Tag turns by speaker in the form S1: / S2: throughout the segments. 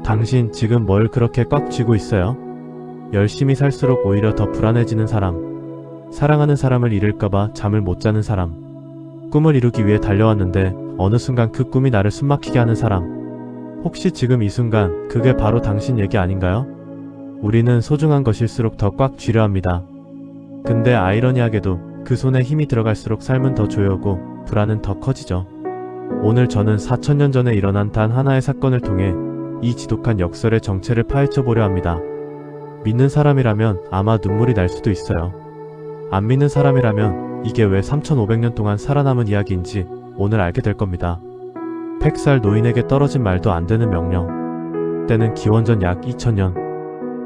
S1: 당신 지금 뭘 그렇게 꽉 쥐고 있어요? 열심히 살수록 오히려 더 불안해지는 사람. 사랑하는 사람을 잃을까봐 잠을 못 자는 사람. 꿈을 이루기 위해 달려왔는데 어느 순간 그 꿈이 나를 숨막히게 하는 사람. 혹시 지금 이 순간 그게 바로 당신 얘기 아닌가요? 우리는 소중한 것일수록 더 꽉 쥐려 합니다. 근데 아이러니하게도 그 손에 힘이 들어갈수록 삶은 더 조여오고 불안은 더 커지죠. 오늘 저는 4000년 전에 일어난 단 하나의 사건을 통해 이 지독한 역설의 정체를 파헤쳐 보려 합니다. 믿는 사람이라면 아마 눈물이 날 수도 있어요. 안 믿는 사람이라면 이게 왜 3500년 동안 살아남은 이야기인지 오늘 알게 될 겁니다. 100살 노인에게 떨어진 말도 안 되는 명령. 때는 기원전 약 2000년.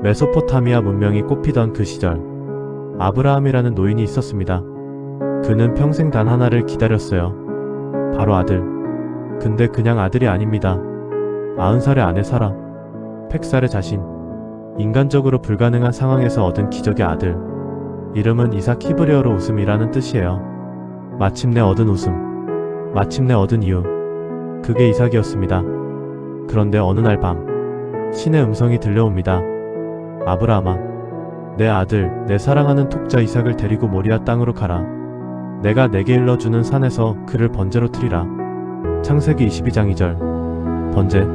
S1: 메소포타미아 문명이 꽃피던 그 시절. 아브라함이라는 노인이 있었습니다. 그는 평생 단 하나를 기다렸어요. 바로 아들. 근데 그냥 아들이 아닙니다. 90살의 아내 사라. 100살의 자신. 인간적으로 불가능한 상황에서 얻은 기적의 아들. 이름은 이삭. 히브리어로 웃음이라는 뜻이에요. 마침내 얻은 웃음. 마침내 얻은 이유. 그게 이삭이었습니다. 그런데 어느 날 밤 신의 음성이 들려옵니다. 아브라함아, 내 아들, 내 사랑하는 독자 이삭을 데리고 모리아 땅으로 가라. 내가 내게 일러주는 산에서 그를 번제로 드리라. 창세기 22장 2절. 번제,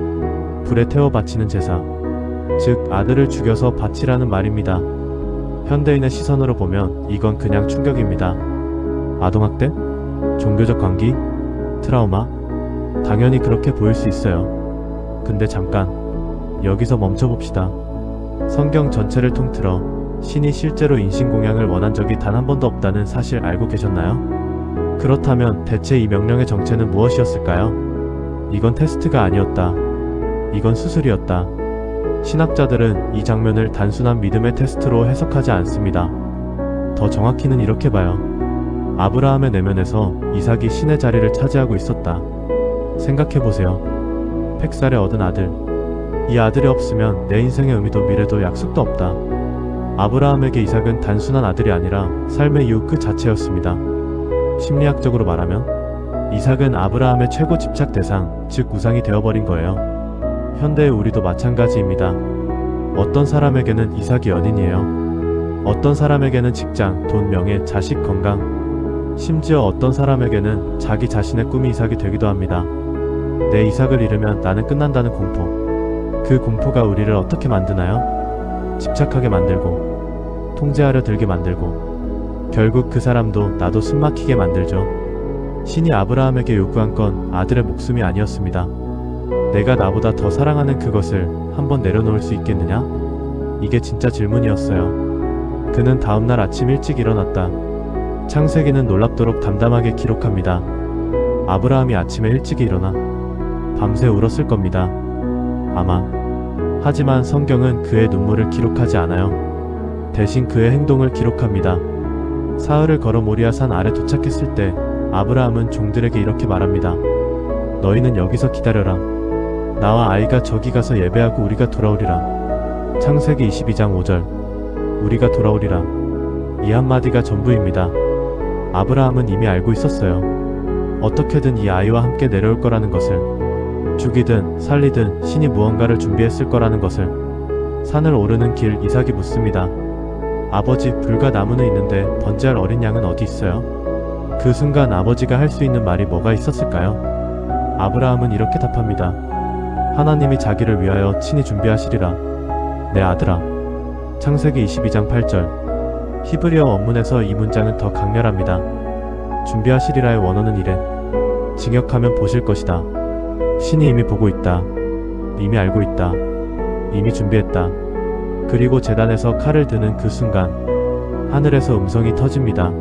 S1: 불에 태워 바치는 제사. 즉 아들을 죽여서 바치라는 말입니다. 현대인의 시선으로 보면 이건 그냥 충격입니다. 아동학대? 종교적 관계? 트라우마? 당연히 그렇게 보일 수 있어요. 근데 잠깐 여기서 멈춰봅시다. 성경 전체를 통틀어 신이 실제로 인신공양을 원한 적이 단 한 번도 없다는 사실 알고 계셨나요? 그렇다면 대체 이 명령의 정체는 무엇이었을까요? 이건 테스트가 아니었다. 이건 수술이었다. 신학자들은 이 장면을 단순한 믿음의 테스트로 해석하지 않습니다. 더 정확히는 이렇게 봐요. 아브라함의 내면에서 이삭이 신의 자리를 차지하고 있었다. 생각해보세요. 100살에 얻은 아들. 이 아들이 없으면 내 인생의 의미도 미래도 약속도 없다. 아브라함에게 이삭은 단순한 아들이 아니라 삶의 이유 그 자체였습니다. 심리학적으로 말하면 이삭은 아브라함의 최고 집착 대상, 즉 우상이 되어버린 거예요. 현대의 우리도 마찬가지입니다. 어떤 사람에게는 이삭이 연인이에요. 어떤 사람에게는 직장, 돈, 명예, 자식, 건강. 심지어 어떤 사람에게는 자기 자신의 꿈이 이삭이 되기도 합니다. 내 이삭을 잃으면 나는 끝난다는 공포. 그 공포가 우리를 어떻게 만드나요? 집착하게 만들고, 통제하려 들게 만들고, 결국 그 사람도 나도 숨막히게 만들죠. 신이 아브라함에게 요구한 건 아들의 목숨이 아니었습니다. 내가 나보다 더 사랑하는 그것을 한번 내려놓을 수 있겠느냐? 이게 진짜 질문이었어요. 그는 다음날 아침 일찍 일어났다. 창세기는 놀랍도록 담담하게 기록합니다. 아브라함이 아침에 일찍 일어나 밤새 울었을 겁니다. 아마. 하지만 성경은 그의 눈물을 기록하지 않아요. 대신 그의 행동을 기록합니다. 사흘을 걸어 모리아 산 아래 도착했을 때 아브라함은 종들에게 이렇게 말합니다. 너희는 여기서 기다려라. 나와 아이가 저기 가서 예배하고 우리가 돌아오리라. 창세기 22장 5절. 우리가 돌아오리라. 이 한마디가 전부입니다. 아브라함은 이미 알고 있었어요. 어떻게든 이 아이와 함께 내려올 거라는 것을. 죽이든 살리든 신이 무언가를 준비했을 거라는 것을. 산을 오르는 길 이삭이 묻습니다. 아버지, 불과 나무는 있는데 번제할 어린 양은 어디 있어요? 그 순간 아버지가 할 수 있는 말이 뭐가 있었을까요? 아브라함은 이렇게 답합니다. 하나님이 자기를 위하여 친히 준비하시리라. 내 아들아. 창세기 22장 8절. 히브리어 원문에서 이 문장은 더 강렬합니다. 준비하시리라의 원어는 이래. 징역하면 보실 것이다. 신이 이미 보고 있다. 이미 알고 있다. 이미 준비했다. 그리고 제단에서 칼을 드는 그 순간 하늘에서 음성이 터집니다.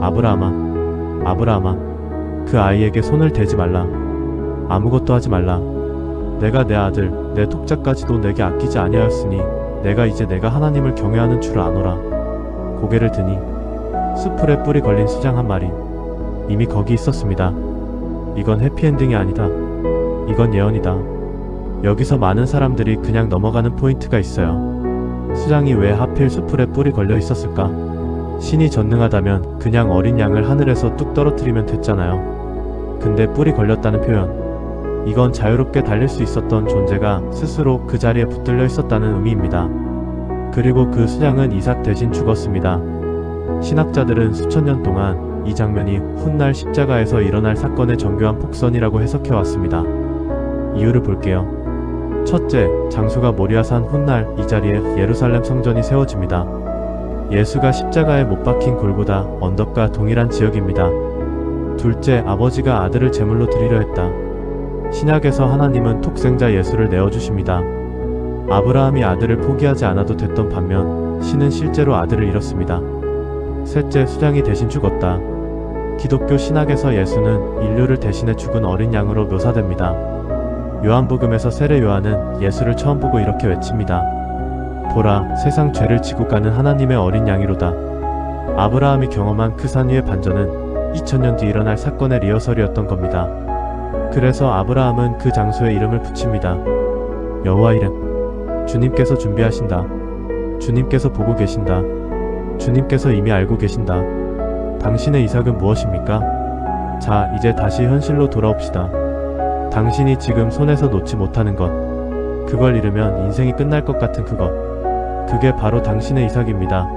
S1: 아브라함아, 아브라함아, 그 아이에게 손을 대지 말라. 아무것도 하지 말라. 내가 내 아들, 내 독자까지도 내게 아끼지 아니하였으니 내가 이제 내가 하나님을 경외하는 줄을 아노라. 고개를 드니 수풀에 뿔이 걸린 수장 한 마리. 이미 거기 있었습니다. 이건 해피엔딩이 아니다. 이건 예언이다. 여기서 많은 사람들이 그냥 넘어가는 포인트가 있어요. 수장이 왜 하필 수풀에 뿔이 걸려 있었을까? 신이 전능하다면 그냥 어린 양을 하늘에서 뚝 떨어뜨리면 됐잖아요. 근데 뿔이 걸렸다는 표현. 이건 자유롭게 달릴 수 있었던 존재가 스스로 그 자리에 붙들려 있었다는 의미입니다. 그리고 그 수장은 이삭 대신 죽었습니다. 신학자들은 수천 년 동안 이 장면이 훗날 십자가에서 일어날 사건의 정교한 폭선이라고 해석해왔습니다. 이유를 볼게요. 첫째, 장소가 모리아산 훗날 이 자리에 예루살렘 성전이 세워집니다. 예수가 십자가에 못 박힌 골고다 언덕과 동일한 지역입니다. 둘째, 아버지가 아들을 제물로 드리려 했다. 신약에서 하나님은 독생자 예수를 내어주십니다. 아브라함이 아들을 포기하지 않아도 됐던 반면 신은 실제로 아들을 잃었습니다. 셋째, 수장이 대신 죽었다. 기독교 신학에서 예수는 인류를 대신해 죽은 어린 양으로 묘사됩니다. 요한복음에서 세례 요한은 예수를 처음 보고 이렇게 외칩니다. 보라, 세상 죄를 지고 가는 하나님의 어린 양이로다. 아브라함이 경험한 그 산 위의 반전은 2000년 뒤 일어날 사건의 리허설이었던 겁니다. 그래서 아브라함은 그 장소에 이름을 붙입니다. 여호와 이름. 주님께서 준비하신다. 주님께서 보고 계신다. 주님께서 이미 알고 계신다. 당신의 이삭은 무엇입니까? 자, 이제 다시 현실로 돌아옵시다. 당신이 지금 손에서 놓지 못하는 것, 그걸 잃으면 인생이 끝날 것 같은 그것, 그게 바로 당신의 이삭입니다.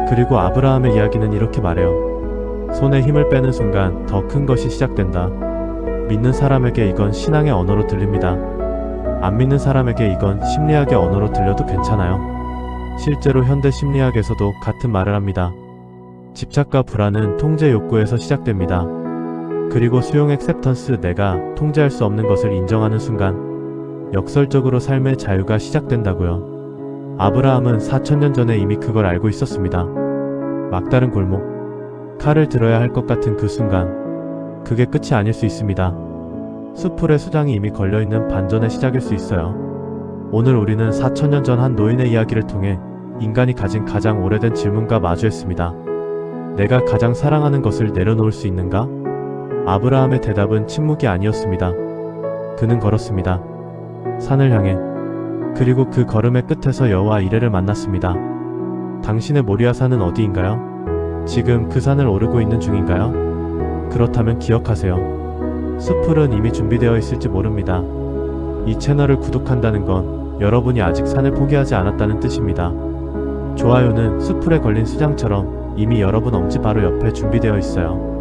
S1: 그리고 아브라함의 이야기는 이렇게 말해요. 손에 힘을 빼는 순간 더 큰 것이 시작된다. 믿는 사람에게 이건 신앙의 언어로 들립니다. 안 믿는 사람에게 이건 심리학의 언어로 들려도 괜찮아요. 실제로 현대 심리학에서도 같은 말을 합니다. 집착과 불안은 통제 욕구에서 시작됩니다. 그리고 수용 액셉턴스, 내가 통제할 수 없는 것을 인정하는 순간 역설적으로 삶의 자유가 시작된다고요. 아브라함은 4000년 전에 이미 그걸 알고 있었습니다. 막다른 골목, 칼을 들어야 할 것 같은 그 순간, 그게 끝이 아닐 수 있습니다. 수풀에 수장이 이미 걸려있는 반전의 시작일 수 있어요. 오늘 우리는 4000년 전 한 노인의 이야기를 통해 인간이 가진 가장 오래된 질문과 마주했습니다. 내가 가장 사랑하는 것을 내려놓을 수 있는가? 아브라함의 대답은 침묵이 아니었습니다. 그는 걸었습니다. 산을 향해. 그리고 그 걸음의 끝에서 여호와 이레를 만났습니다. 당신의 모리아산은 어디인가요? 지금 그 산을 오르고 있는 중인가요? 그렇다면 기억하세요. 수풀은 이미 준비되어 있을지 모릅니다. 이 채널을 구독한다는 건 여러분이 아직 산을 포기하지 않았다는 뜻입니다. 좋아요는 수풀에 걸린 수장처럼 이미 여러분 엄지 바로 옆에 준비되어 있어요.